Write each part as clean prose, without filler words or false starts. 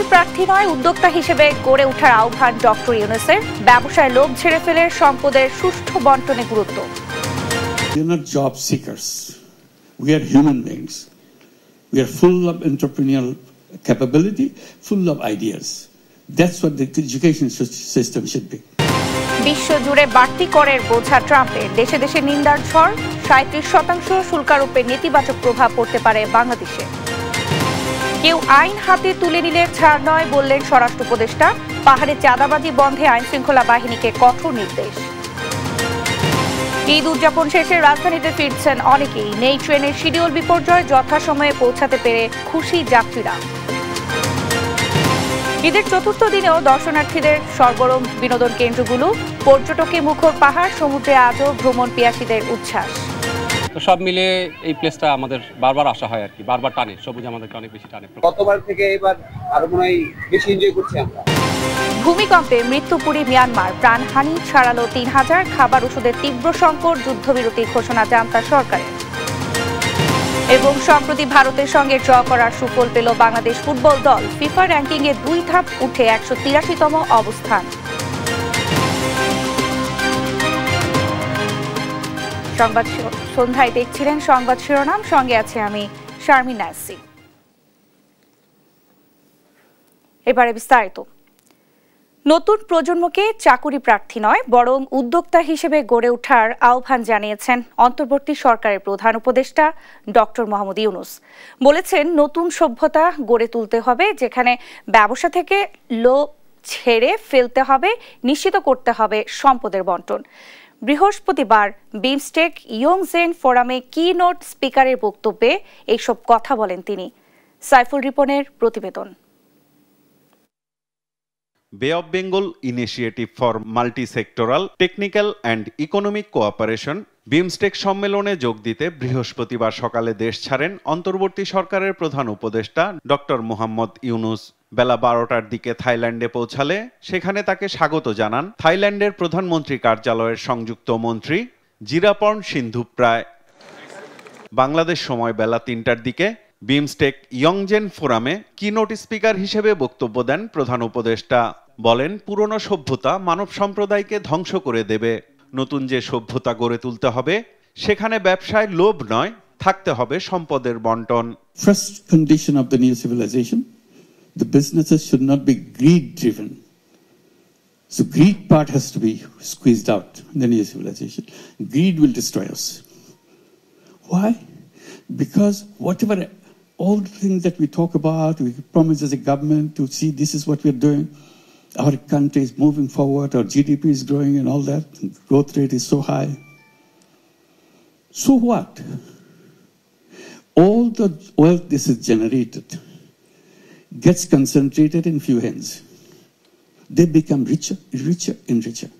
চাকরি প্রার্থী নয়, উদ্যোক্তা হিসেবে গড়ে ওঠার আহ্বান ডক্টর ইউনূসের। ব্যবসায় লোভ ঝেড়ে ফেলে সম্পদের সুষ্ঠু বণ্টনে গুরুত্ব। We are not job seekers. We are human beings. We are full of entrepreneurial capability, full of ideas. That's what the education system should be. বিশ্বজুড়ে বাড়তি করের বোঝা ট্রাম্পের। দেশে দেশে নিন্দার ঝড়। ৩৭% শুল্কারোপের নেতিবাচক প্রভাব পড়তে পারে বাংলাদেশে। কেউ আইন হাতে তুলে নিলে ছাড় নয়, বললেন স্বরাষ্ট্র উপদেষ্টা। পাহাড়ে চাঁদাবাজি বন্ধে আইনশৃঙ্খলা বাহিনীকে কঠোর নির্দেশ। ঈদ উদযাপন শেষে রাজধানীতে ফিরছেন অনেকেই। নেই ট্রেনের শিডিউল বিপর্যয়, যথাসময়ে পৌঁছাতে পেরে খুশি যাত্রীরা। ঈদের চতুর্থ দিনেও দর্শনার্থীদের সরগরম বিনোদন কেন্দ্রগুলো। পর্যটকে মুখর পাহাড়, সমুদ্রে আজও ভ্রমণ পিয়াসীদের উচ্ছ্বাস। তো সব মিলে এই প্লেসটা আমাদের বারবার আসা হয় আর কি, বারবার টানে, সবুজ আমাদেরকে অনেক বেশি টানে। গতবার থেকে এবার আরো মনে হয় বেশি এনজয় করছি আমরা। ভূমিকম্পে মৃত্যুপুরী মিয়ানমার, প্রাণহানি ছাড়ালো ৩,০০০। খাবার ওষুধের তীব্র সংকট, যুদ্ধবিরতির ঘোষণা জান্তা সরকারের। এবং সম্প্রতি ভারতের সঙ্গে ড্র করার সুফল পেল বাংলাদেশ ফুটবল দল। ফিফা র্যাঙ্কিংয়ে ২ ধাপ উঠে ১৮৩তম অবস্থান। সংবাদ সন্ধ্যায় দেখছিলেন সংবাদ শিরোনাম, সঙ্গে আছে আমি শারমিন নাসি। এবারে বিস্তারিত। নতুন প্রজন্মকে চাকুরি প্রার্থী নয়, বরং উদ্যোক্তা হিসেবে গড়ে ওঠার আহ্বান জানিয়েছেন অন্তর্বর্তী সরকারের প্রধান উপদেষ্টা ডক্টর মোহাম্মদ ইউনূস। বলেছেন, নতুন সভ্যতা গড়ে তুলতে হবে, যেখানে ব্যবসা থেকে লোভ ছেড়ে ফেলতে হবে, নিশ্চিত করতে হবে সম্পদের বণ্টন। বৃহস্পতিবার বিমস্টেক ইয়ংজেন ফোরামে কি নোট স্পিকারের বক্তব্যে এইসব কথা বলেন তিনি। সাইফুল রিপনের প্রতিবেদন। বে of Bengal initiative for multi-sectoral technical and economic cooperation BIMSTEC সম্মেলনে যোগ দিতে বৃহস্পতিবার সকালে দেশ ছাড়েন অন্তর্বর্তী সরকারের প্রধান উপদেষ্টা ডক্টর মোহাম্মদ ইউনূস। বেলা ১২টার দিকে থাইল্যান্ডে পৌঁছালে সেখানে তাকে স্বাগত জানান থাইল্যান্ডের প্রধানমন্ত্রী কার্যালয়ের সংযুক্ত মন্ত্রী জিরাপর্ণ সিন্ধুপ্রায়। বাংলাদেশ সময় বেলা ৩টার দিকে বিমস্টেক ইয়ংজেন ফোরামে কিনোট স্পিকার হিসেবে বক্তব্য দেন প্রধান উপদেষ্টা। বলেন, পুরনো সভ্যতা মানব সম্প্রদায়কে ধ্বংস করে দেবে। নতুন যে সভ্যতা গড়ে তুলতে হবে, সেখানে ব্যবসায় লোভ নয়, থাকতে হবে সম্পদের বণ্টন। First condition of the new civilization, the businesses should not be greed driven. So greed part has to be squeezed out in the new civilization. Greed will destroy us. Why? Because whatever, all the things that we talk about, we promise as a government to see this is what we're doing. Our country is moving forward, our GDP is growing and all that. Growth rate is so high. So what? All the wealth this is generated gets concentrated in few hands. They become richer, richer and richer.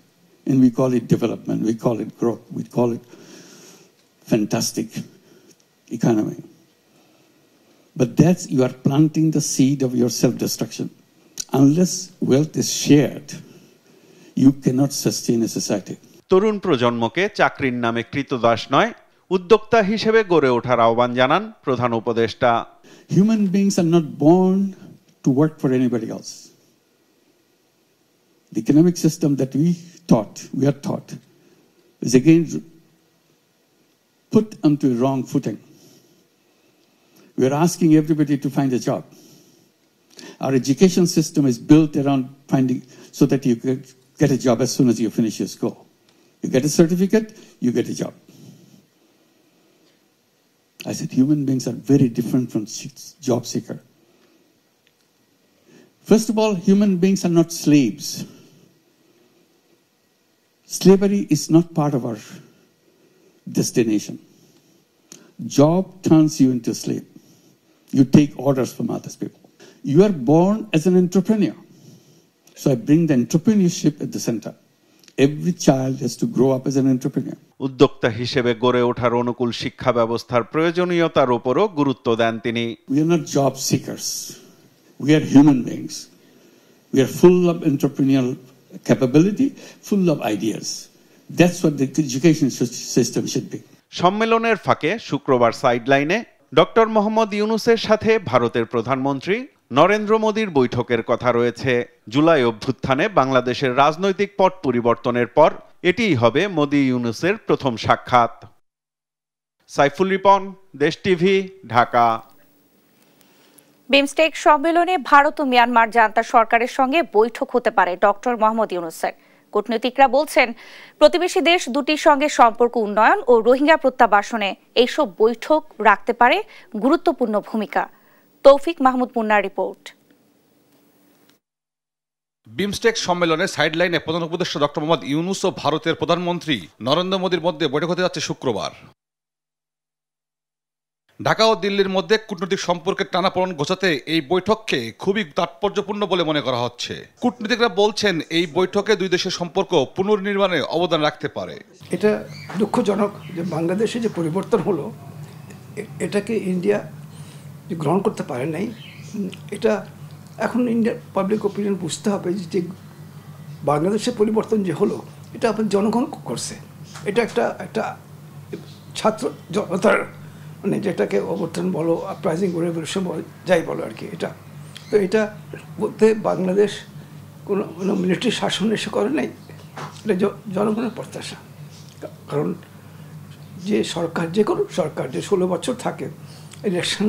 And we call it development, we call it growth, we call it fantastic economy. But that's, you are planting the seed of your self-destruction. Unless wealth is shared, you cannot sustain a society. তরুণ প্রজন্মকে চাকরির নামে কৃতদাস নয়, উদ্যোক্তা হিসেবে গড়ে ওঠার আহ্বান জানান প্রধান উপদেষ্টা। Human beings are not born to work for anybody else. The economic system that we are taught, is again put onto a wrong footing. We are asking everybody to find a job. Our education system is built around finding, so that you get a job as soon as you finish your school. You get a certificate, you get a job. I said human beings are very different from job seeker. First of all, human beings are not slaves. Slavery is not part of our destination. Job turns you into a slave. You take orders from other people. You are born as an entrepreneur. So I bring the entrepreneurship at the center. Every child has to grow up as an entrepreneur. উদ্যোক্তা হিসেবে গড়ে ওঠার অনুকূল শিক্ষা ব্যবস্থার প্রয়োজনীয়তার উপরও গুরুত্ব দেন তিনি। We are not job seekers. We are human beings. We are full of entrepreneurial capability, full of ideas. That's what the education system should be. সম্মেলনের ফাঁকে শুক্রবার সাইডলাইনে ডক্টর মোহাম্মদ ইউনূসের সাথে ভারতের প্রধানমন্ত্রী নরেন্দ্র মোদীর বৈঠকের কথা রয়েছে। জুলাই অভ্যুত্থানে বাংলাদেশের রাজনৈতিক পট পরিবর্তনের পর এটিই হবে মোদি ইউনূসের প্রথম সাক্ষাৎ। সাইফুল রিপন, দেশ টিভি, ঢাকা। বিমস্টেক সম্মেলনে ভারত ও মিয়ানমার জান্তা সরকারের সঙ্গে বৈঠক হতে পারে ডক্টর মোহাম্মদ ইউনূসের। কূটনীতিকরা বলছেন, প্রতিবেশী দেশ দুটির সঙ্গে সম্পর্ক উন্নয়ন ও রোহিঙ্গা প্রত্যাবাসনে এইসব বৈঠক রাখতে পারে গুরুত্বপূর্ণ ভূমিকা। তৌফিক মাহমুদ মুন্নার রিপোর্ট। বিমস্টেক সম্মেলনে সাইডলাইনে প্রধান উপদেষ্টা ডক্টর মোহাম্মদ ইউনূস ও ভারতের প্রধানমন্ত্রী নরেন্দ্র মোদীর মধ্যে বৈঠক হতে যাচ্ছে শুক্রবার। ঢাকা ও দিল্লির মধ্যে কূটনৈতিক সম্পর্কের টানাপোড়েন ঘোচাতে এই বৈঠককে খুবই তাৎপর্যপূর্ণ বলে মনে করা হচ্ছে। কূটনীতিকরা বলছেন, এই বৈঠকে দুই দেশের সম্পর্ক পুনর্নির্মাণে অবদান রাখতে পারে। এটা দুঃখজনক যে বাংলাদেশে যে পরিবর্তন হলো, এটাকে ইন্ডিয়া গ্রহণ করতে পারে নাই। এটা এখন ইন্ডিয়ার পাবলিক ওপিনিয়ন বুঝতে হবে যে বাংলাদেশের পরিবর্তন যে হলো, এটা আপনার জনগণ করছে। এটা একটা ছাত্র জনতার মানে যেটাকে অবর্তন বলো, আপরাইজিং রেভলিউশন বলো, যাই বলো আর কি। এটা বলতে বাংলাদেশ কোনো মিলিটারি শাসন এসে করে নাই, এটা জনগণের প্রত্যাশা। কারণ যে সরকার, যে কোনো সরকার যে 16 বছর থাকে, ইলেকশন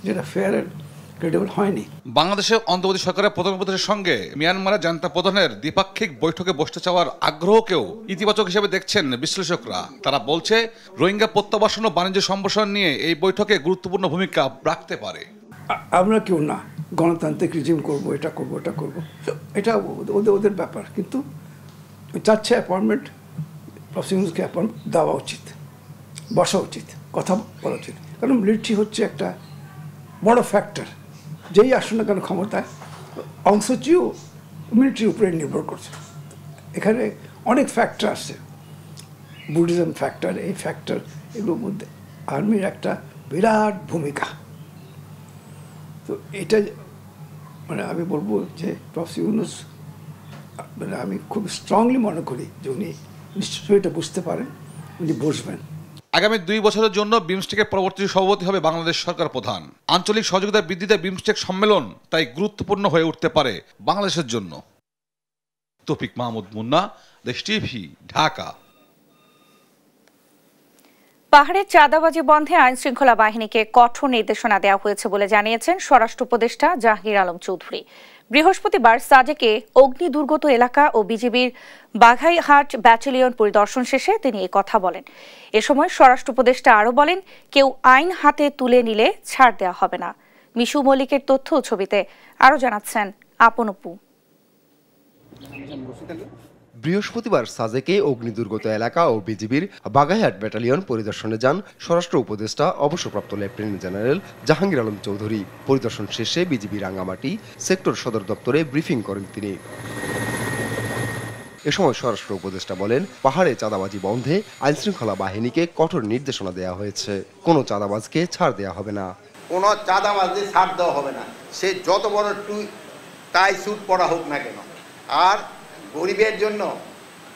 যেটা ফেয়ার অ্যান্ড ক্রেডিবল হয়নি। বাংলাদেশের অন্তর্বর্তী সরকারের প্রধান উপদেষ্টার সঙ্গে মিয়ানমারের জান্তা প্রধানের দ্বিপাক্ষিক বৈঠকে বসতে চাওয়ার আগ্রহকেও ইতিবাচক হিসেবে দেখছেন বিশ্লেষকরা। তারা বলছে, রোহিঙ্গা প্রত্যাবাসন ও বাণিজ্য সম্প্রসারণ নিয়ে এই বৈঠকে গুরুত্বপূর্ণ ভূমিকা রাখতে পারে। আমরা কেউ না গণতান্ত্রিক রিজিম করবো, এটা করবো, ওটা করবো, এটা ওদের ব্যাপার। কিন্তু চাচ্ছে অ্যাপয়েন্টমেন্ট, প্রসিকিউশনকে অ্যাপয়েন্টমেন্ট দেওয়া উচিত, বসা উচিত, কথা বলা উচিত। কারণ মিলিটারি হচ্ছে একটা বড় ফ্যাক্টর। যেই আসুন না কেন ক্ষমতায়, অংশ চেয়েও মিলিটারির উপরে নির্ভর করছে। এখানে অনেক ফ্যাক্টর আছে, বুদ্ধিজম ফ্যাক্টর, এই ফ্যাক্টর, এগুলোর মধ্যে আর্মির একটা বিরাট ভূমিকা। তো এটা মানে আমি বলবো যে প্রফেসর ইউনূস, মানে আমি খুব স্ট্রংলি মনে করি যে উনি নিশ্চয়ই এটা বুঝতে পারেন, উনি বসবেন। আগামী 2 বছরের জন্য বিমস্টেকের পরবর্তী সভাপতি হবে বাংলাদেশ সরকার প্রধান। আঞ্চলিক সহযোগিতা বৃদ্ধিতে বিমস্টেক সম্মেলন তাই গুরুত্বপূর্ণ হয়ে উঠতে পারে বাংলাদেশের জন্য। তৌফিক মাহমুদ মুন্না, দেশ টিভি, ঢাকা। পাহাড়ে চাঁদাবাজি বন্ধে আইন শৃঙ্খলা বাহিনীকে কঠোর নির্দেশনা দেওয়া হয়েছে বলে জানিয়েছেন স্বরাষ্ট্র উপদেষ্টা জাহাঙ্গীর আলম চৌধুরী। বৃহস্পতিবার সাজেকে অগ্নি দুর্গত এলাকা ও বিজিবির বাঘাইহাট ব্যাটালিয়ন পরিদর্শন শেষে তিনি এই কথা বলেন। এ সময় স্বরাষ্ট্র উপদেষ্টা আরও বলেন, কেউ আইন হাতে তুলে নিলে ছাড় দেওয়া হবে না। মিশু মল্লিকের তথ্য ও ছবিতে আরও জানাচ্ছেন আপন অপু। বৃহস্পতিবার সাজেকে অগ্নিদুর্গত এলাকা ও বিজিবির বাঘাইহাট ব্যাটালিয়ন পরিদর্শনে যান স্বরাষ্ট্র উপদেষ্টা অবসরপ্রাপ্ত লেফটেন্যান্ট জেনারেল জাহাঙ্গীর আলম চৌধুরী। পরিদর্শন শেষে বিজিবি রাঙ্গামাটি সেক্টর সদর দপ্তরে ব্রিফিং করেন তিনি। এ সময় স্বরাষ্ট্র উপদেষ্টা বলেন, পাহাড়ে চাঁদাবাজি বন্ধে আইনশৃঙ্খলা বাহিনীকে কঠোর নির্দেশনা দেওয়া হয়েছে। কোনো চাঁদাবাজকে ছাড় দেওয়া হবে না। কোনো চাঁদাবাজকে ছাড় দেওয়া হবে না, সে যত বড় টাই স্যুট পরা হোক না কেন। আর গরিবের জন্য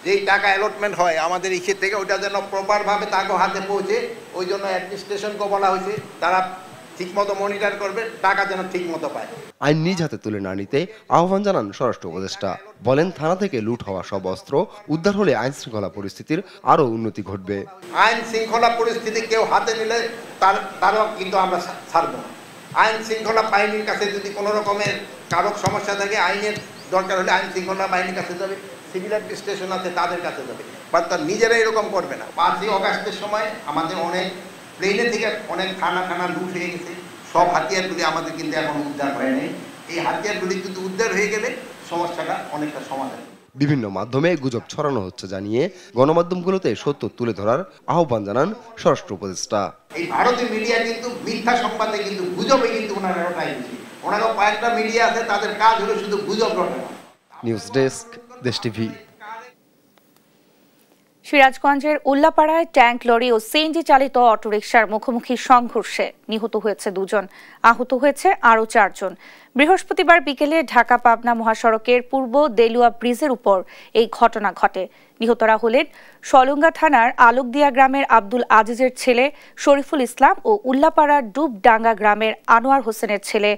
যেই টাকা অ্যালটমেন্ট হয় আমাদের ইসে থেকে, ওইটা যেন প্রপারভাবে তাকে হাতে পৌঁছে, ওই জন্য অ্যাডমিনিস্ট্রেশনকে বলা হয়েছে তারা ঠিকমতো মনিটর করবে, টাকা যেন ঠিকমতো পায়। আইন নিজ হাতে তুলে না নিতে আহ্বান জানান স্বরাষ্ট্র উপদেষ্টা। বলেন, থানা থেকে লুট হওয়া সব অস্ত্র উদ্ধার হলে আইন শৃঙ্খলা পরিস্থিতির আরও উন্নতি ঘটবে। আইন শৃঙ্খলা পরিস্থিতি কেউ হাতে নিলে তারও কিন্তু আমরা ছাড়ব না। আইন শৃঙ্খলা বাহিনীর কাছে যদি কোনো রকমের কারো সমস্যা থাকে, আইনের দরকার হলে আইন শৃঙ্খলা বাহিনীর কাছে যাবে, সিভিল অ্যাডমিনিস্ট্রেশন আছে তাদের কাছে যাবে, বাট তার নিজেরা এরকম করবে না। 5ই অগাস্টের সময় আমাদের অনেক প্লেনে থেকে অনেক থানা লুট হয়ে গেছে। সব হাতিয়ারগুলি আমাদের কিন্তু এখন উদ্ধার হয় নাই। এই হাতিয়ারগুলি কিন্তু উদ্ধার হয়ে গেলে সমস্যাটা অনেকটা সমাধান। বিভিন্ন মাধ্যমে গুজব ছড়ানো হচ্ছে জানিয়ে গণমাধ্যমগুলোতে সত্য তুলে ধরার আহ্বান জানান স্বরাষ্ট্র উপদেষ্টা। এই ভারতীয় মিডিয়া কিন্তু মিথ্যা সংবাদে কিন্তু গুজবে কিন্তু ওনারা রটাই দিচ্ছে। ওনারা কয়েকটা মিডিয়া আছে, তাদের কাজ হলো শুধু গুজব রটানো। নিউজ ডেস্ক, দেশ টিভি। সিরাজগঞ্জের উল্লাপাড়ায় ট্যাঙ্ক লরি ও সিএনজি চালিত অটোরিকশার মুখোমুখি সংঘর্ষে নিহত হয়েছে 2 জন, আহত হয়েছে আরও 4 জন। বৃহস্পতিবার বিকেলে ঢাকা পাবনা মহাসড়কের পূর্ব দেলুয়া ব্রিজের উপর এই ঘটনা ঘটে। নিহতরা হলেন সলঙ্গা থানার আলোকদিয়া গ্রামের আব্দুল আজিজের ছেলে শরীফুল ইসলাম ও উল্লাপাড়ার ডুবডাঙ্গা গ্রামের আনোয়ার হোসেনের ছেলে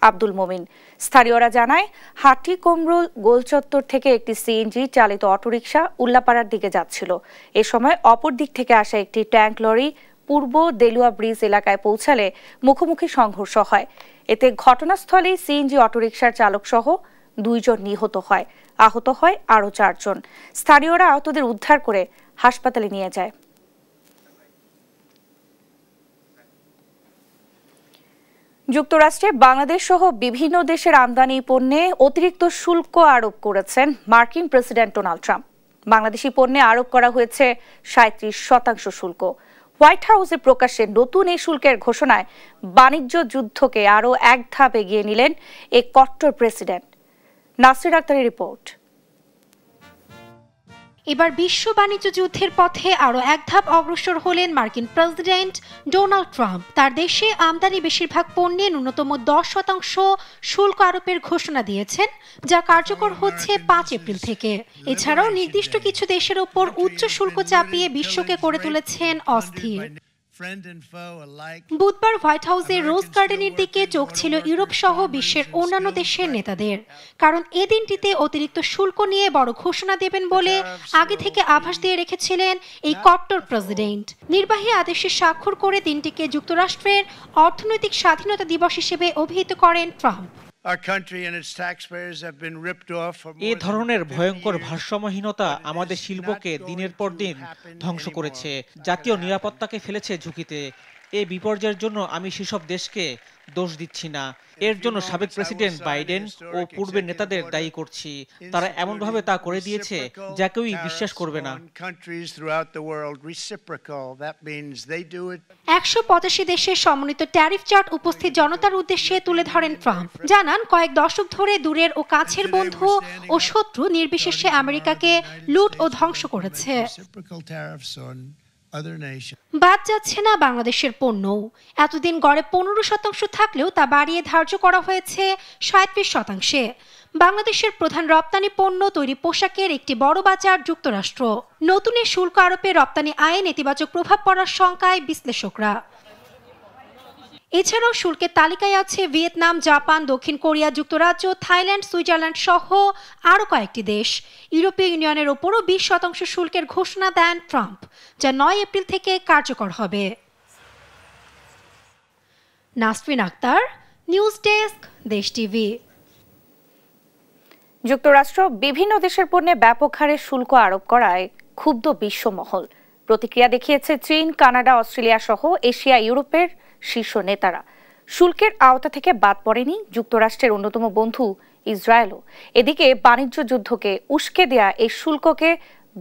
আব্দুল মোমিন। স্থানীয়রা জানায় হাটি কুমরুল গোলচত্বর থেকে একটি সিএনজি চালিত অটোরিকশা উল্লাপাড়ার দিকে যাচ্ছিল। এ সময় অপর দিক থেকে আসা একটি ট্যাঙ্ক লরি পূর্ব দেলুয়া ব্রিজ এলাকায় পৌঁছালে মুখোমুখি সংঘর্ষ হয়। এতে ঘটনাস্থলেই সিএনজি অটোরিকশার চালক সহ 2 জন নিহত হয়, আহত হয় আরও 4 জন। স্থানীয়রা আহতদের উদ্ধার করে হাসপাতালে নিয়ে যায়। যুক্তরাষ্ট্রে বাংলাদেশ সহ বিভিন্ন দেশের আমদানি পণ্যে অতিরিক্ত শুল্ক আরোপ করেছেন মার্কিন প্রেসিডেন্ট ডোনাল্ড ট্রাম্প। বাংলাদেশি পণ্যে আরোপ করা হয়েছে 37% শুল্ক। হোয়াইট হাউসে প্রকাশ্যে নতুন এই শুল্কের ঘোষণায় বাণিজ্য যুদ্ধকে আরও এক ধাপ এগিয়ে নিলেন এই কট্টর প্রেসিডেন্ট। নাসরিন আক্তারের রিপোর্ট। এবার বিশ্ব বাণিজ্য যুদ্ধের পথে আরও এক ধাপ অগ্রসর হলেন মার্কিন প্রেসিডেন্ট ডোনাল্ড ট্রাম্প। তার দেশে আমদানি বেশিরভাগ পণ্যে ন্যূনতম 10% শুল্ক আরোপের ঘোষণা দিয়েছেন, যা কার্যকর হচ্ছে 5 এপ্রিল থেকে। এছাড়াও নির্দিষ্ট কিছু দেশের ওপর উচ্চ শুল্ক চাপিয়ে বিশ্বকে করে তুলেছেন অস্থির। বুধবার হোয়াইট হাউসের রোজ গার্ডেনের দিকে চোখ ছিল ইউরোপ সহ বিশ্বের অন্যান্য দেশের নেতাদের, কারণ এ দিনটিতে অতিরিক্ত শুল্ক নিয়ে বড় ঘোষণা দেবেন বলে আগে থেকে আভাস দিয়ে রেখেছিলেন এই কট্টর প্রেসিডেন্ট। নির্বাহী আদেশে স্বাক্ষর করে দিনটিকে যুক্তরাষ্ট্রের অর্থনৈতিক স্বাধীনতা দিবস হিসেবে অভিহিত করেন ট্রাম্প। এ ধরনের ভয়ঙ্কর ভারসাম্যহীনতা আমাদের শিল্পকে দিনের পর দিন ধ্বংস করেছে, জাতীয় নিরাপত্তাকে ফেলেছে ঝুঁকিতে। এই বিপর্যয়ের জন্য আমি সেসব দেশকে দোষ দিচ্ছি না, এর জন্য সাবেক প্রেসিডেন্ট বাইডেন ও পূর্বের নেতাদের দায়ী করছি। তারা এমনভাবে তা করে দিয়েছে যা কেউই বিশ্বাস করবে না। 185 দেশের সমন্বিত ট্যারিফ চার্ট উপস্থিত জনতার উদ্দেশ্যে তুলে ধরেন ট্রাম্প। জানান, কয়েক দশক ধরে দূরের ও কাছের বন্ধু ও শত্রু নির্বিশেষে আমেরিকাকে লুট ও ধ্বংস করেছে। বাদ যাচ্ছে না বাংলাদেশের পণ্য। এতদিন গড়ে 15% থাকলেও তা বাড়িয়ে ধার্য করা হয়েছে 37%। বাংলাদেশের প্রধান রপ্তানি পণ্য তৈরি পোশাকের একটি বড় বাজার যুক্তরাষ্ট্র। নতুন এই শুল্ক আরোপে রপ্তানি আয়ে নেতিবাচক প্রভাব পড়ার শঙ্কায় বিশ্লেষকরা। এছাড়াও শুল্কের তালিকায় আছে ভিয়েতনাম, জাপান, দক্ষিণ কোরিয়া, যুক্তরাজ্য, থাইল্যান্ড, সুইজারল্যান্ড সহ আরও কয়েকটি দেশ। ইউরোপীয় ইউনিয়নের ওপরও 20% শুল্কের ঘোষণা দেন ট্রাম্প, যা 9 এপ্রিল থেকে কার্যকর হবে। নাসরিন আক্তার, নিউজ ডেস্ক, দেশ টিভি। যুক্তরাষ্ট্র বিভিন্ন দেশের পণ্যে ব্যাপক হারে শুল্ক আরোপ করায় ক্ষুব্ধ বিশ্বমহল। প্রতিক্রিয়া দেখিয়েছে চীন, কানাডা, অস্ট্রেলিয়া সহ এশিয়া, ইউরোপের শীর্ষ নেতারা। শুল্কের আওতা থেকে বাদ পড়েনি যুক্তরাষ্ট্রের অন্যতম বন্ধু ইসরায়েলও। এদিকে বাণিজ্য যুদ্ধকে উস্কে দেয়া এই শুল্ককে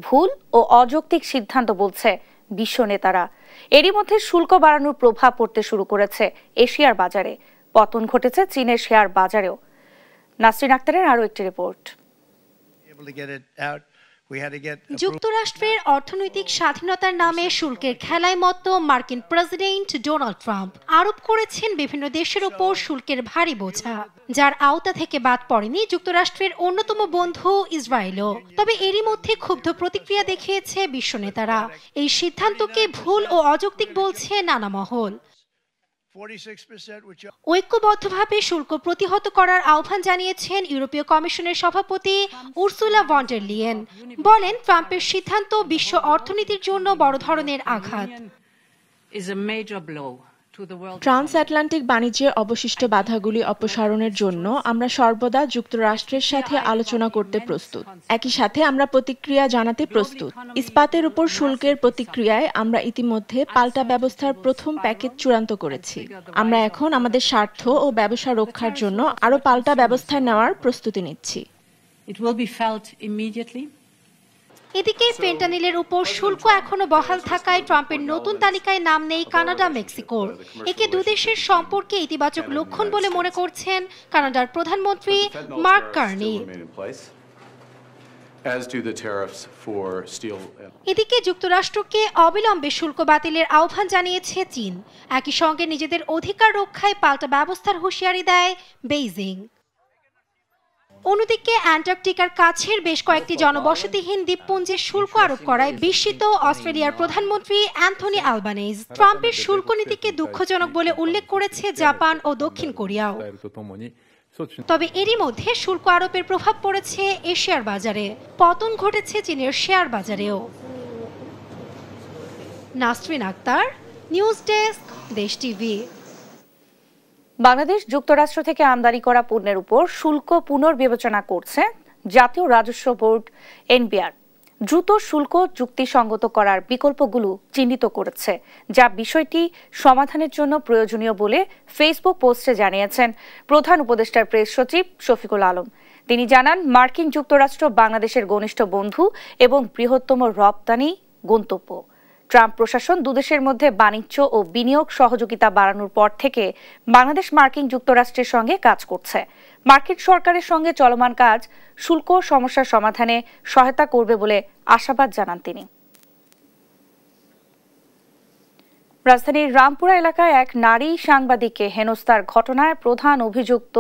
ভুল ও অযৌক্তিক সিদ্ধান্ত বলছে বিশ্ব নেতারা। এরই মধ্যে শুল্ক বাড়ানোর প্রভাব পড়তে শুরু করেছে এশিয়ার বাজারে। পতন ঘটেছে চীনের শেয়ার বাজারেও। নাসরিন আক্তারের আরও একটি রিপোর্ট। যুক্তরাষ্ট্রের অর্থনৈতিক স্বাধীনতার নামে শুল্কের খেলায় মত্ত মার্কিন প্রেসিডেন্ট ডোনাল্ড ট্রাম্প আরোপ করেছেন বিভিন্ন দেশের ওপর শুল্কের ভারী বোঝা, যার আওতা থেকে বাদ পড়েনি যুক্তরাষ্ট্রের অন্যতম বন্ধু ইসরায়েলও। তবে এরই মধ্যে ক্ষুব্ধ প্রতিক্রিয়া দেখিয়েছে বিশ্ব নেতারা। এই সিদ্ধান্তকে ভুল ও অযৌক্তিক বলছে নানা মহল। ঐক্যবদ্ধভাবে শুল্ক প্রতিহত করার আহ্বান জানিয়েছেন ইউরোপীয় কমিশনের সভাপতি উর্সুলা ভন ডের লিয়েন। বলেন, ট্রাম্পের সিদ্ধান্ত বিশ্ব অর্থনীতির জন্য বড় ধরনের আঘাত। ট্রান্সআটলান্টিক বাণিজ্যের অবশিষ্ট বাধাগুলি অপসারণের জন্য আমরা সর্বদা যুক্তরাষ্ট্রের সাথে আলোচনা করতে প্রস্তুত। একই সাথে আমরা প্রতিক্রিয়া জানাতে প্রস্তুত। ইস্পাতের উপর শুল্কের প্রতিক্রিয়ায় আমরা ইতিমধ্যে পাল্টা ব্যবস্থার প্রথম প্যাকেজ চূড়ান্ত করেছি। আমরা এখন আমাদের স্বার্থ ও ব্যবসা রক্ষার জন্য আরও পাল্টা ব্যবস্থা নেওয়ার প্রস্তুতি নিচ্ছি। এদিকে ফেন্টানিলের উপর শুল্ক এখনো বহাল থাকায় ট্রাম্পের নতুন তালিকায় নাম নেই কানাডা, মেক্সিকোর। একে দুদেশের সম্পর্কে ইতিবাচক লক্ষণ বলে মনে করছেন কানাডার প্রধানমন্ত্রী মার্ক কার্নি। এদিকে যুক্তরাষ্ট্রকে অবিলম্বে শুল্ক বাতিলের আহ্বান জানিয়েছে চীন। একই সঙ্গে নিজেদের অধিকার রক্ষায় পাল্টা ব্যবস্থার হুঁশিয়ারি দেয় বেইজিং। অন্যদিকে অ্যান্টার্কটিকার কাছের বেশ কয়েকটি জনবসতিহীন দ্বীপপুঞ্জে শুল্ক আরোপ করায় বিস্মিত অস্ট্রেলিয়ার প্রধানমন্ত্রী অ্যান্থনি আলবানিজ। ট্রাম্পের শুল্ক নীতিকে দুঃখজনক বলে উল্লেখ করেছে জাপান ও দক্ষিণ কোরিয়াও। তবে এরই মধ্যে শুল্ক আরোপের প্রভাব পড়েছে এশিয়ার বাজারে, পতন ঘটেছে চীনের শেয়ার বাজারেও। নাসরিন আক্তার, নিউজ ডেস্ক, দেশ টিভি। বাংলাদেশ যুক্তরাষ্ট্র থেকে আমদানি করা পণ্যের উপর শুল্ক পুনর্বিবেচনা করছে জাতীয় রাজস্ব বোর্ড এনবিআর। দ্রুত শুল্ক যুক্তিসঙ্গত করার বিকল্পগুলো চিহ্নিত করেছে, যা বিষয়টি সমাধানের জন্য প্রয়োজনীয় বলে ফেসবুক পোস্টে জানিয়েছেন প্রধান উপদেষ্টার প্রেস সচিব শফিকুল আলম। তিনি জানান, মার্কিন যুক্তরাষ্ট্র বাংলাদেশের ঘনিষ্ঠ বন্ধু এবং বৃহত্তম রপ্তানি গন্তব্য। ট্রাম্প প্রশাসন দুদেশের মধ্যে বাণিজ্য ও বিনিয়োগ সহযোগিতা বাড়ানোর পর থেকে বাংলাদেশ মার্কিন যুক্তরাষ্ট্রের সঙ্গে কাজ করছে। মার্কিন সরকারের সঙ্গে চলমান কাজ শুল্ক সমস্যার সমাধানে সহায়তা করবে বলে আশাবাদ জানান তিনি। রাজধানীর রামপুরা এলাকায় এক নারী সাংবাদিককে হেনস্থার ঘটনায় প্রধান অভিযুক্ত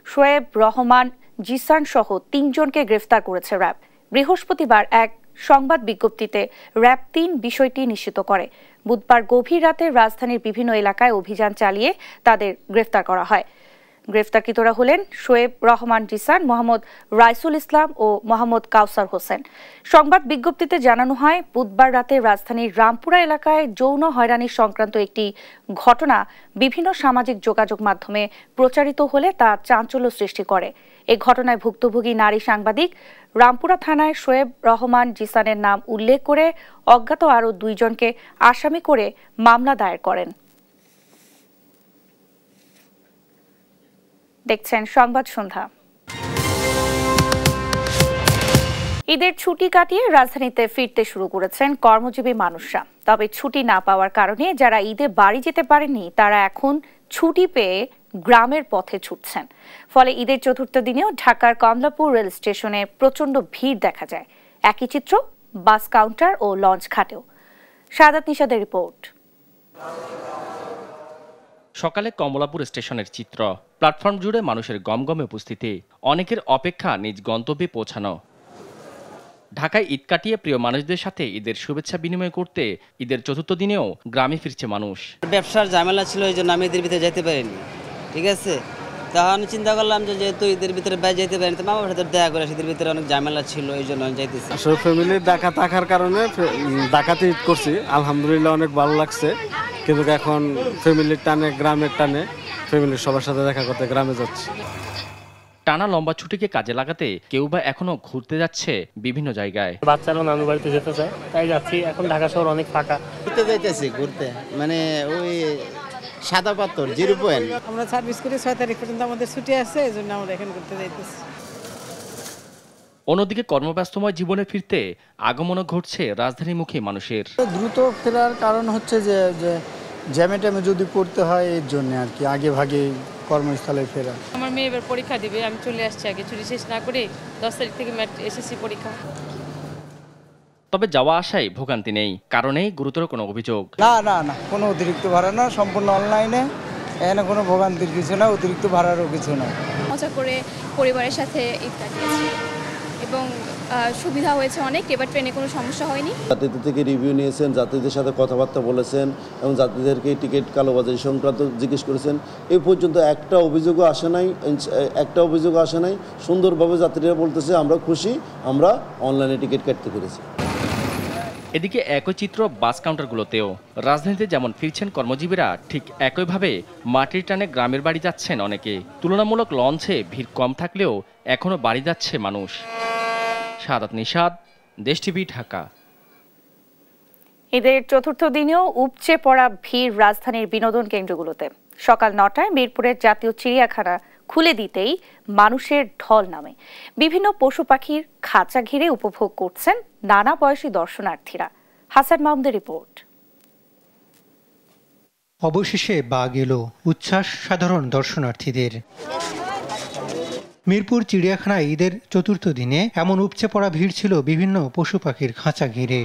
শোয়েব রহমান জিসান সহ ৩ জনকে গ্রেফতার করেছে র্যাব। বৃহস্পতিবার এক সংবাদ বিজ্ঞপ্তিতে র্যাব ৩ বিষয়টি নিশ্চিত করে। বুধবার গভীর রাতে রাজধানীর বিভিন্ন এলাকায় অভিযান চালিয়ে তাদের গ্রেফতার করা হয়। গ্রেফতারকৃতরা হলেন শোয়েব রহমান জিসান, মোহাম্মদ রাইসুল ইসলাম ও মোহাম্মদ কাউসার হোসেন। সংবাদ বিজ্ঞপ্তিতে জানানো হয়, বুধবার রাতে রাজধানীর রামপুরা এলাকায় যৌন হয়রানি সংক্রান্ত একটি ঘটনা বিভিন্ন সামাজিক যোগাযোগ মাধ্যমে প্রচারিত হলে তা চাঞ্চল্য সৃষ্টি করে। এই ঘটনায় ভুক্তভোগী নারী সাংবাদিক রামপুরা থানায় শোয়েব রহমান জিসানের নাম উল্লেখ করে অজ্ঞাত আরও 2 জনকে আসামি করে মামলা দায়ের করেন। দেখছেন সংবাদ সন্ধ্যা। ঈদের ছুটি কাটিয়ে রাজধানীতে ফিরতে শুরু করেছেন কর্মজীবী মানুষরা। তবে ছুটি না পাওয়ার কারণে যারা ঈদে বাড়ি যেতে পারেননি, তারা এখন ছুটি পেয়ে গ্রামের পথে ছুটছেন। ফলে ঈদের চতুর্থ দিনেও ঢাকার কমলাপুর রেল স্টেশনে প্রচণ্ড ভিড় দেখা যায়। একই চিত্র বাস কাউন্টার ও লঞ্চ ঘাটেও। সাদাত নিশাদের রিপোর্ট। সকালে কমলাপুর স্টেশনের চিত্র, প্ল্যাটফর্ম জুড়ে মানুষের গমগমে উপস্থিতি, অনেকের অপেক্ষা নিজ গন্তব্যে পৌঁছানো। ঢাকায় ঈদ কাটিয়ে প্রিয় মানুষদের সাথে ঈদের শুভেচ্ছা বিনিময় করতে ঈদের চতুর্থ দিনেও গ্রামে ফিরছে মানুষ। ব্যবসার ঝামেলা ছিল, এই জন্য আমি ঈদের ভিতরে যেতে পারিনি। ঠিক আছে, তখন চিন্তা করলাম যে যেহেতু ঈদের ভিতরে বাইরে যেতে পারিনি, তো মামার সাথে দেখা করে ঈদের ভিতরে অনেক ঝামেলা ছিল, এই জন্য আমি যাইতেছি। আসলে ফ্যামিলির ঢাকা থাকার কারণে ঢাকাতে ঈদ করছি, আলহামদুলিল্লাহ অনেক ভালো লাগছে। কিন্তু এখন ফ্যামিলির টানে, গ্রামের টানে, ফ্যামিলির সবার সাথে দেখা করতে গ্রামে যাচ্ছি। টানা লম্বা ছুটিকে কাজে লাগাতে কেউ বা এখনো ঘুরতে যাচ্ছে বিভিন্ন জায়গায়। বাচ্চারা নানু বাড়িতে যেতে চায়, তাই যাচ্ছি। এখন ঢাকা শহর অনেক ফাঁকা, ঘুরতে যাইতেছি। ঘুরতে মানে ওই সাদা পাথর, 0 পয়েন্ট। আমরা সার্ভিস করি, 6 তারিখ পর্যন্ত আমাদের ছুটি আছে, এই জন্য আমরা এখন ঘুরতে যাইতেছি। অন্যদিকে কর্মব্যস্তময় জীবনে ফিরতে আগমনও ঘটছে রাজধানীমুখী মানুষের। দ্রুত ফেরার কারণ হচ্ছে যে জ্যামে ট্যামে যদি পড়তে হয়, এর জন্য আর কি আগে ভাগে কর্মস্থলে ফেরা। আমার মেয়ে এবার পরীক্ষা দিবে, আমি চলে আসছি আগে, ছুটি শেষ না করে 10 তারিখ থেকে এসএসসি পরীক্ষা। তবে যাওয়া আসায় ভোগান্তি নেই, কারণেই গুরুতর কোনো অভিযোগ না না না কোনো অতিরিক্ত ভাড়া না, সম্পূর্ণ অনলাইনে, এখানে কোনো ভোগান্তির কিছু না, অতিরিক্ত ভাড়ারও কিছু না। মজা করে পরিবারের সাথে ঈদ কাটিয়েছি এবং সুবিধা হয়েছে অনেক। এবার ট্রেনে কোনো সমস্যা হয়নি। যাত্রীদের থেকে রিভিউ নিয়েছেন, যাত্রীদের সাথে কথাবার্তা বলেছেন এবং যাত্রীদেরকে টিকিট কালোবাজারি সংক্রান্ত জিজ্ঞেস করেছেন। এই পর্যন্ত একটা অভিযোগও আসে নাই। সুন্দরভাবে যাত্রীরা বলতেছে আমরা খুশি, আমরা অনলাইনে টিকিট কাটতে পেরেছি। এদিকে একই চিত্র বাস কাউন্টারগুলোতেও। রাজধানীতে যেমন ফিরছেন কর্মজীবীরা, ঠিক একইভাবে মাটির টানে গ্রামের বাড়ি যাচ্ছেন অনেকে। তুলনামূলক লঞ্চে ভিড় কম থাকলেও এখনো বাড়ি যাচ্ছে মানুষ। সাদাত নিশাদ, দেশ টিভি, ঢাকা। ঈদের চতুর্থ দিনেও উপচে পড়া ভিড় রাজধানীর বিনোদন কেন্দ্রগুলোতে। সকাল 9টায় মিরপুরের জাতীয় চিড়িয়াখানা খুলে দিতেই মানুষের ঢল নামে। বিভিন্ন পশু পাখির খাঁচা ঘিরে উপভোগ করছেন নানা বয়সী দর্শনার্থীরা। হাসান মাহমুদের রিপোর্ট। অবশেষে বাঘ এলো, উচ্ছ্বাস সাধারণ দর্শনার্থীদের। মিরপুর চিড়িয়াখানায় ঈদের চতুর্থ দিনে এমন উপচে পড়া ভিড় ছিল বিভিন্ন পশু পাখির খাঁচা ঘিরে।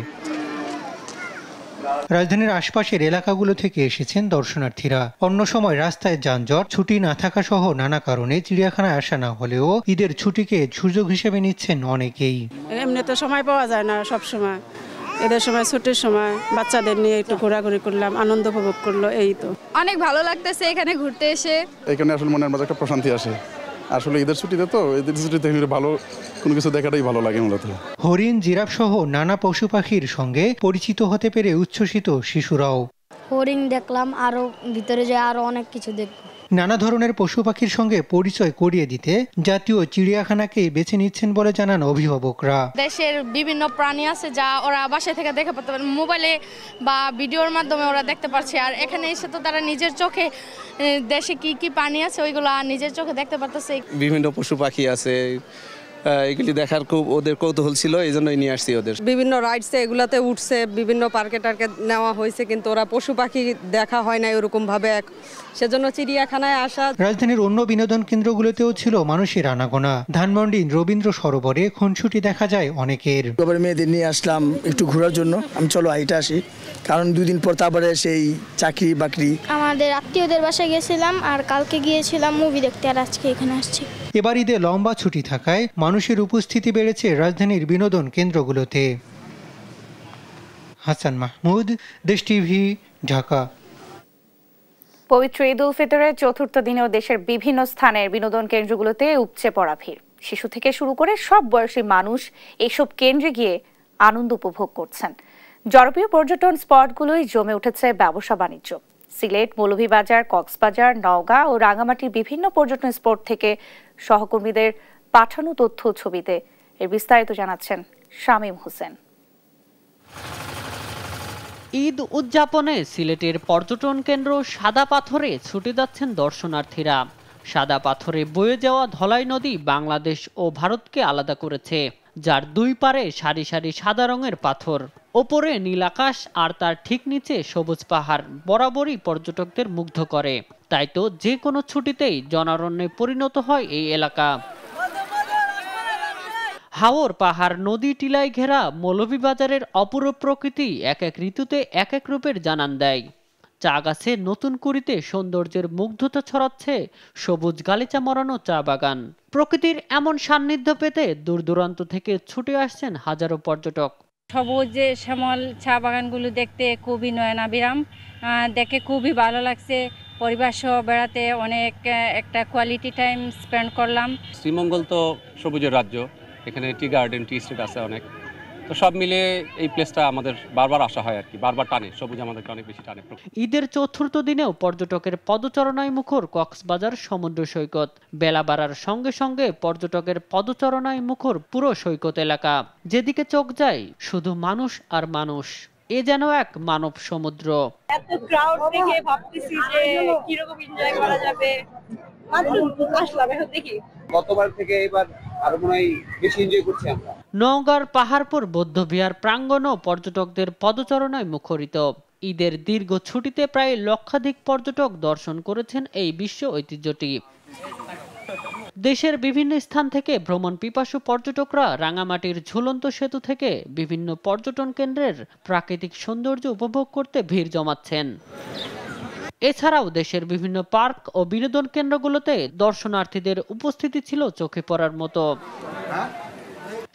রাজধানীর আশপাশের এলাকাগুলো থেকে এসেছেন দর্শনার্থীরা। অন্য সময় রাস্তায় যানজট, ছুটি না থাকা সহ নানা কারণে চিড়িয়াখানায় আসা না হলেও ঈদের ছুটিকে সুযোগ হিসেবে নিচ্ছেন অনেকেই। এমনিতে সময় পাওয়া যায় না সব সময়, এদের সময় ছুটির সময় বাচ্চাদের নিয়ে একটু ঘোরাঘুরি করলাম, আনন্দ উপভোগ করলো, এই তো। অনেক ভালো লাগতেছে এখানে ঘুরতে এসে। এখানে আসলে মনের মাঝে একটা প্রশান্তি আসে। আসলে ঈদের ছুটিতে তো ঈদের ছুটিতে ভালো কোনো কিছু দেখাটাই ভালো লাগে মূলত। হরিণ, জিরাফ সহ নানা পশু পাখির সঙ্গে পরিচিত হতে পেরে উচ্ছ্বসিত শিশুরাও। হরিণ দেখলাম, আরো ভিতরে যে আরো অনেক কিছু দেখব। নানা ধরনের পশু পাখির সঙ্গে পরিচয় করিয়ে দিতে জাতীয় চিড়িয়াখানাকে বেছে নিচ্ছেন বলে জানান অভিভাবকরা। দেশের বিভিন্ন প্রাণী আছে যা ওরা বাসায় থেকে দেখে পারতে পারে, মোবাইলে বা ভিডিওর মাধ্যমে ওরা দেখতে পারছে, আর এখানে এসে তো তারা নিজের চোখে দেশে কি কি প্রাণী আছে ওইগুলো নিজের চোখে দেখতে পারতেছে। বিভিন্ন পশু পাখি আছে, এগুলি দেখার খুব ওদের কৌতূহল ছিল, এই জন্যই নিয়ে আসছি ওদের। বিভিন্ন রাইডসে এগুলাতে উঠছে, বিভিন্ন পার্কে টার্কে নেওয়া হয়েছে, কিন্তু ওরা পশু পাখি দেখা হয় না এরকম ভাবে, সেজন্য চিড়িয়াখানায় আসা। রাজধানীর অন্য বিনোদন কেন্দ্রগুলোতেও ছিল মানুষের আনাগোনা। ধানমন্ডির রবীন্দ্র সরোবরে খুনসুটি দেখা যায় অনেকের। এবার মেয়েদের নিয়ে আসলাম একটু ঘোরার জন্য, আমি চলো হাইটা আসি, কারণ 2 দিন পর তারপরে সেই চাকরি বাকরি। আমাদের আত্মীয়দের বাসায় গেছিলাম, আর কালকে গিয়েছিলাম মুভি দেখতে, আর আজকে এখানে আসছি। এবার ঈদে লম্বা ছুটি থাকায় মানুষের উপস্থিতি বেড়েছে রাজধানীর বিনোদন কেন্দ্রগুলোতে। হাসান মাহমুদ, দেশ টিভি, ঢাকা। পবিত্র ঈদ উল ফিতরের চতুর্থ দিনেও দেশের বিভিন্ন স্থানের বিনোদন কেন্দ্রগুলোতে উপচে পড়া ভিড়। শিশু থেকে শুরু করে সব বয়সী মানুষ এসব কেন্দ্রে গিয়ে আনন্দ উপভোগ করছেন। জনপ্রিয় পর্যটন স্পটগুলোই জমে উঠেছে ব্যবসা বাণিজ্য। সিলেট, মৌলভীবাজার, কক্সবাজার, নওগাঁ ও রাঙামাটির বিভিন্ন পর্যটন স্পট থেকে সহকর্মীদের পাঠানো তথ্য ছবিতে এর বিস্তারিত জানাচ্ছেন শামীম হোসেন। ঈদ উদযাপনে সিলেটের পর্যটন কেন্দ্র সাদা পাথরে ছুটে যাচ্ছেন দর্শনার্থীরা। সাদা পাথরে বয়ে যাওয়া ধলাই নদী বাংলাদেশ ও ভারতকে আলাদা করেছে, যার 2 পারে সারি সারি সাদা রঙের পাথর। ওপরে নীল আকাশ আর তার ঠিক নিচে সবুজ পাহাড় বরাবরই পর্যটকদের মুগ্ধ করে। তাই তো যে কোনো ছুটিতেই জনারণ্যে পরিণত হয় এই এলাকা। হাওর, পাহাড়, নদী টিলায় ঘেরা মৌলভীবাজারের অপরূপ প্রকৃতি এক এক ঋতুতে এক এক রূপের জানান দেয়। চা গাছে নতুন কুড়িতে সৌন্দর্যের মুগ্ধতা ছড়াচ্ছে সবুজ গালিচা মরানো চা বাগান। প্রকৃতির এমন সান্নিধ্য পেতে দূর দূরান্ত থেকে ছুটে আসছেন হাজারো পর্যটক। সবুজ শ্যামল চা বাগানগুলো দেখতে খুবই নয়নাভিরাম, দেখে খুবই ভালো লাগছে। পরিবার সহ বেড়াতে অনেক একটা কোয়ালিটি টাইম স্পেন্ড করলাম। শ্রীমঙ্গল তো সবুজের রাজ্য, এখানে টি গার্ডেন, টি স্টেট আছে অনেক, তো সব মিলে এই প্লেসটা আমাদের বারবার আসা হয় আর কি, বারবার টানে, সবুজ আমাদেরকে অনেক বেশি টানে। ঈদের চতুর্থ দিনেও পর্যটকের পদচারণায় মুখর কক্সবাজার সমুদ্র সৈকত। বেলা বাড়ার সঙ্গে সঙ্গে পর্যটকের পদচারণায় মুখর পুরো সৈকত এলাকা। যেদিকে চোখ যায় শুধু মানুষ আর মানুষ। এ যেন এক মানব সমুদ্র। এত ক্রাউড দেখে ভাবতেছি যে কিরকম এনজয় করা যাবে। আসলাম, এখন দেখি গতবার থেকে এবার আরো মনে হয় বেশি এনজয় করছি আমরা। নওগাঁর পাহাড়পুর বৌদ্ধবিহার প্রাঙ্গণও পর্যটকদের পদচারণায় মুখরিত। ঈদের দীর্ঘ ছুটিতে প্রায় লক্ষাধিক পর্যটক দর্শন করেছেন এই বিশ্ব ঐতিহ্যটি। দেশের বিভিন্ন স্থান থেকে ভ্রমণ পিপাসু পর্যটকরা রাঙামাটির ঝুলন্ত সেতু থেকে বিভিন্ন পর্যটন কেন্দ্রের প্রাকৃতিক সৌন্দর্য উপভোগ করতে ভিড় জমাচ্ছেন। এছাড়াও দেশের বিভিন্ন পার্ক ও বিনোদন কেন্দ্রগুলোতে দর্শনার্থীদের উপস্থিতি ছিল চোখে পড়ার মতো।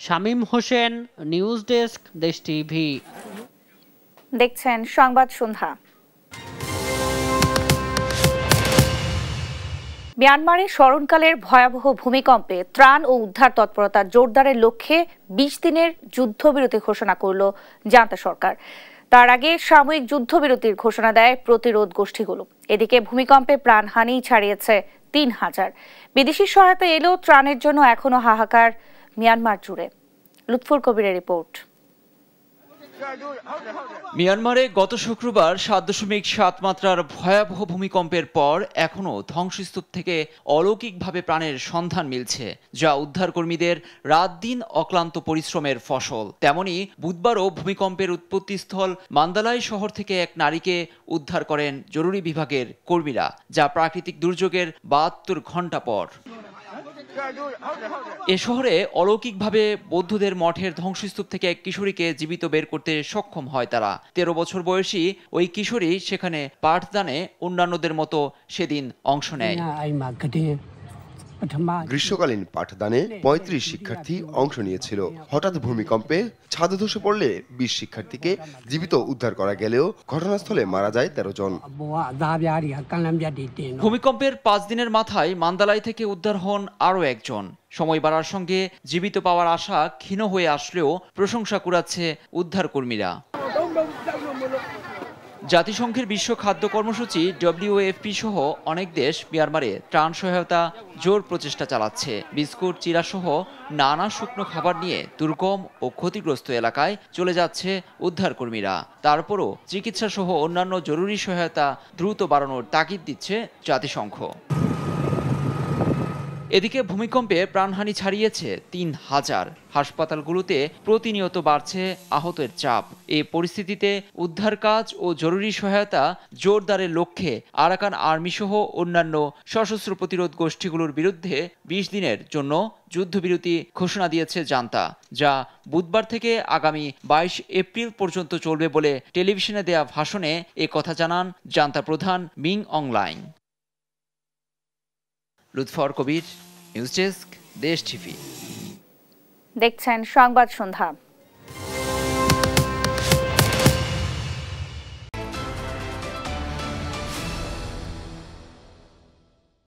শামীম হোসেন, নিউজ ডেস্ক, দেশ টিভি। দেখছেন সংবাদ সন্ধ্যা। মিয়ানমারে স্মরণকালের ভয়াবহ ভূমিকম্পে ত্রাণ ও উদ্ধার তৎপরতা জোরদারের লক্ষ্যে 20 দিনের যুদ্ধবিরতি ঘোষণা করল জান্তা সরকার। তার আগে সাময়িক যুদ্ধবিরতির ঘোষণা দেয় প্রতিরোধ গোষ্ঠীগুলো। এদিকে ভূমিকম্পে প্রাণহানি ছাড়িয়েছে 3000। বিদেশি সহায়তা এলেও ত্রাণের জন্য এখনো হাহাকার মিয়ানমার জুড়ে। লুৎফুর কবিরের রিপোর্ট। মিয়ানমারে গত শুক্রবার 7.7 মাত্রার ভয়াবহ ভূমিকম্পের পর এখনও ধ্বংসস্তূপ থেকে অলৌকিকভাবে প্রাণের সন্ধান মিলছে, যা উদ্ধারকর্মীদের রাত দিন অক্লান্ত পরিশ্রমের ফসল। তেমনি বুধবারও ভূমিকম্পের উৎপত্তিস্থল মান্দালাই শহর থেকে এক নারীকে উদ্ধার করেন জরুরি বিভাগের কর্মীরা, যা প্রাকৃতিক দুর্যোগের 72 ঘণ্টা পর। এ শহরে অলৌকিকভাবে বৌদ্ধদের মঠের ধ্বংসস্তূপ থেকে এক কিশোরীকে জীবিত বের করতে সক্ষম হয় তারা। 13 বছর বয়সী ওই কিশোরী সেখানে পাঠদানে অন্যান্যদের মতো সেদিন অংশ নেয়। গ্রীষ্মকালীন পাঠদানে 35 শিক্ষার্থী অংশ নিয়েছিল। হঠাৎ ভূমিকম্পে ছাদ ধসে পড়লে 20 শিক্ষার্থীকে জীবিত উদ্ধার করা গেলেও ঘটনাস্থলে মারা যায় 13 জন। ভূমিকম্পের 5 দিনের মাথায় মান্দালাই থেকে উদ্ধার হন আরও একজন। সময় বাড়ার সঙ্গে জীবিত পাওয়ার আশা ক্ষীণ হয়ে আসলেও প্রশংসা কুড়াচ্ছে উদ্ধার কর্মীরা। জাতিসংঘের বিশ্ব খাদ্য কর্মসূচি WFP সহ অনেক দেশ মিয়ানমারে ত্রাণ সহায়তা জোর প্রচেষ্টা চালাচ্ছে। বিস্কুট, চিরা সহ নানা শুকনো খাবার নিয়ে দুর্গম ও ক্ষতিগ্রস্ত এলাকায় চলে যাচ্ছে উদ্ধার কর্মীরা। তারপরও চিকিৎসা সহ অন্যান্য জরুরি সহায়তা দ্রুত বাড়ানোর তাগিদ দিচ্ছে জাতিসংঘ। এদিকে ভূমিকম্পে প্রাণহানি ছাড়িয়েছে 3000। হাসপাতালগুলোতে প্রতিনিয়ত বাড়ছে আহতের চাপ। এই পরিস্থিতিতে উদ্ধার কাজ ও জরুরি সহায়তা জোরদারের লক্ষ্যে আরাকান আর্মি সহ অন্যান্য সশস্ত্র প্রতিরোধ গোষ্ঠীগুলোর বিরুদ্ধে 20 দিনের জন্য যুদ্ধবিরতি ঘোষণা দিয়েছে জান্তা, যা বুধবার থেকে আগামী 22 এপ্রিল পর্যন্ত চলবে বলে টেলিভিশনে দেয়া ভাষণে একথা জানান জান্তা প্রধান মিং অংলাইন। লুৎফর কবির, নিউজ ডেস্ক, দেশ টিভি। দেখছেন সংবাদ সন্ধ্যা।